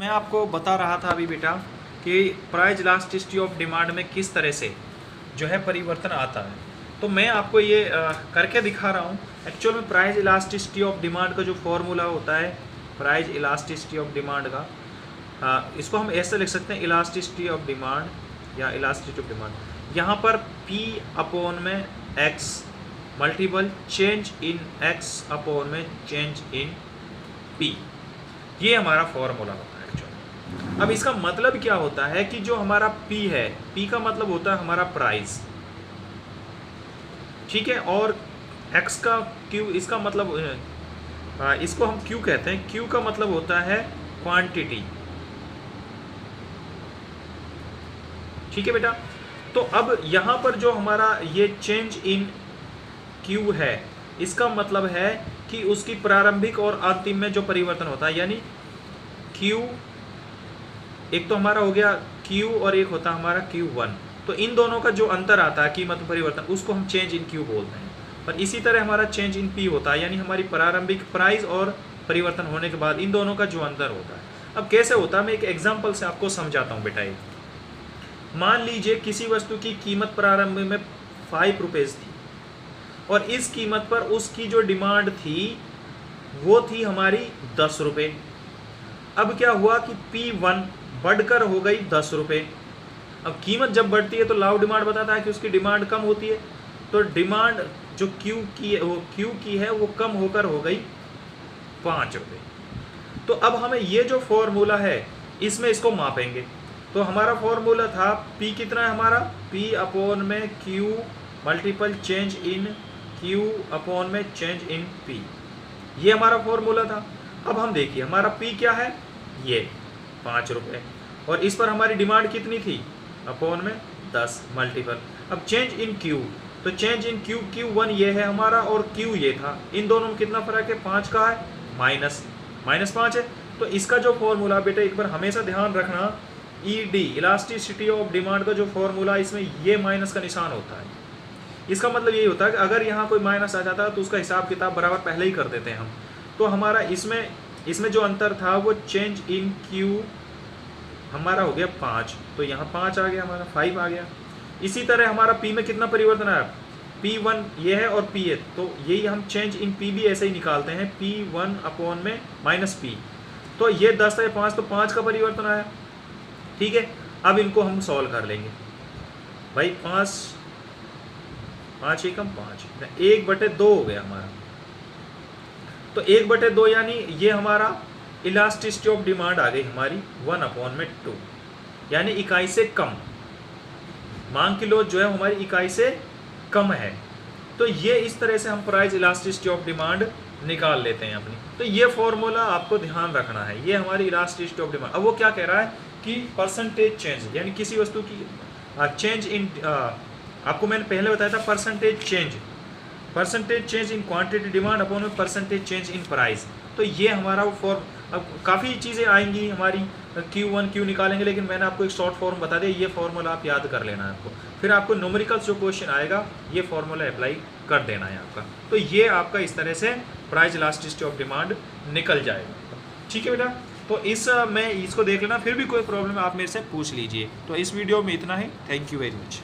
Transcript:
मैं आपको बता रहा था अभी बेटा कि प्राइस इलास्टिसिटी ऑफ डिमांड में किस तरह से जो है परिवर्तन आता है। तो मैं आपको ये करके दिखा रहा हूँ। एक्चुअल में प्राइस इलास्टिसिटी ऑफ डिमांड का जो फॉर्मूला होता है, प्राइस इलास्टिसिटी ऑफ डिमांड का, इसको हम ऐसे लिख सकते हैं, इलास्टिसिटी ऑफ डिमांड या इलास्टिसिटी ऑफ डिमांड। यहाँ पर P अपॉन में X multiple change in X upon में चेंज इन P, ये हमारा फॉर्मूला होता है एक्चुअली। अब इसका मतलब क्या होता है कि जो हमारा P है, P का मतलब होता है हमारा प्राइस, ठीक है, और X का Q, इसका मतलब इसको हम Q कहते हैं। Q का मतलब होता है क्वांटिटी, ठीक है बेटा। तो अब यहाँ पर जो हमारा ये चेंज इन Q है, इसका मतलब है कि उसकी प्रारंभिक और अंतिम में जो परिवर्तन होता है, यानी Q एक तो हमारा हो गया Q और एक होता है हमारा Q1। तो इन दोनों का जो अंतर आता है कीमत में परिवर्तन, उसको हम चेंज इन Q बोलते हैं। पर इसी तरह हमारा चेंज इन P होता है, यानी हमारी प्रारंभिक प्राइस और परिवर्तन होने के बाद इन दोनों का जो अंतर होता है। अब कैसे होता है, मैं एक एग्जाम्पल से आपको समझाता हूँ बेटा। ये मान लीजिए किसी वस्तु की कीमत प्रारंभ में 5 रुपीज़ थी और इस कीमत पर उसकी जो डिमांड थी वो थी हमारी 10 रुपये। अब क्या हुआ कि P1 बढ़कर हो गई 10 रुपये। अब कीमत जब बढ़ती है तो लाभ डिमांड बताता है कि उसकी डिमांड कम होती है, तो डिमांड जो Q की है वो कम होकर हो गई 5 रुपये। तो अब हमें ये जो फॉर्मूला है इसमें इसको मापेंगे। तो हमारा फॉर्मूला था P कितना है हमारा, P अपॉन में Q multiple change in Q upon में चेंज इन P, ये हमारा फॉर्मूला था। अब हम देखिए हमारा P क्या है, ये 5 रुपये, और इस पर हमारी डिमांड कितनी थी, अपॉन में 10 मल्टीपल। अब चेंज इन Q, तो चेंज इन Q, Q1 ये है हमारा और Q ये था, इन दोनों में कितना फर्क है, 5 का है, -5 है। तो इसका जो फॉर्मूला बेटा एक बार हमेशा ध्यान रखना, ED इलास्टिसिटी ऑफ डिमांड का जो फॉर्मूला, इसमें ये माइनस का निशान होता है। इसका मतलब यही होता है कि अगर यहाँ कोई माइनस आ जाता है तो उसका हिसाब किताब बराबर पहले ही कर देते हैं हम। तो हमारा इसमें जो अंतर था वो चेंज इन Q हमारा हो गया 5, तो यहाँ 5 आ गया, हमारा 5 आ गया। इसी तरह हमारा P में कितना परिवर्तन आया, P1 ये है और P है, तो यही हम चेंज इन P भी ऐसे ही निकालते हैं, P1 अपॉन में -P। तो ये 10 है 5, तो 5 का परिवर्तन आया, ठीक है। अब इनको हम सॉल्व कर लेंगे भाई, 5 एकम 5, 1/2 हो गया हमारा। तो 1/2 यानी ये हमारा इलास्टिसिटी ऑफ डिमांड आ गई हमारी 1/2, यानी इकाई से कम, मांग की लोच जो है हमारी इकाई से कम है। तो ये इस तरह से हम प्राइस इलास्टिसिटी ऑफ डिमांड निकाल लेते हैं अपनी। तो ये फॉर्मूला आपको ध्यान रखना है, ये हमारी इलास्टिसिटी ऑफ डिमांड। अब वो क्या कह रहा है कि परसेंटेज चेंज, यानी किसी वस्तु की चेंज इन, आपको मैंने पहले बताया था percentage change in quantity demand upon में परसेंटेज चेंज इन प्राइस। तो ये हमारा फॉर्म, अब काफ़ी चीज़ें आएंगी हमारी, Q1 Q निकालेंगे, लेकिन मैंने आपको एक शॉर्ट फॉर्म बता दिया, ये फॉर्मूला आप याद कर लेना है आपको। फिर आपको न्यूमेरिकल्स जो क्वेश्चन आएगा ये फॉर्मूला अप्लाई कर देना है आपका। तो ये आपका इस तरह से प्राइस इलास्टिसिटी ऑफ डिमांड निकल जाएगा, ठीक है बेटा। तो मैं इसको देख लेना, फिर भी कोई प्रॉब्लम आप मेरे से पूछ लीजिए। तो इस वीडियो में इतना ही, थैंक यू वेरी मच।